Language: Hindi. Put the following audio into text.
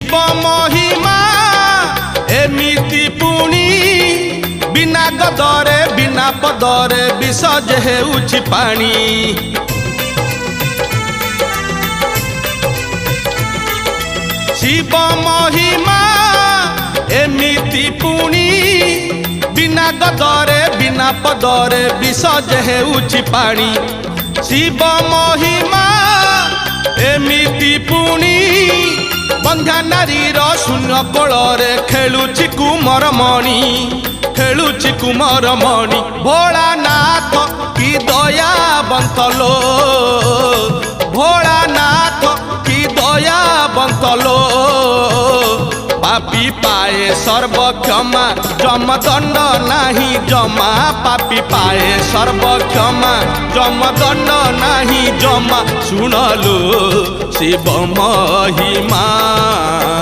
शिव महिमा एमिति पुणी बिना गदरे बिना पदरे विसर्ज हेउछि पानी। शिव महिमा एमिति पुणी बिना गदरे बिना पदरे विसर्ज हेउछि पानी। शिव महिमा एमिति पुणी बंध्या नारीर शून्य कोଳରେ खेलुछि कुमार मणि खेलुछि कुमार मणि। भोलानाथ की दया बंतलो भोलानाथ की दया बंतलो पापी पाए सर्व क्षमा जमदंड नाही जमा। पापी पाए सर्व क्षमा जमदंड नाही जमा। सुनलो शिव महिमा।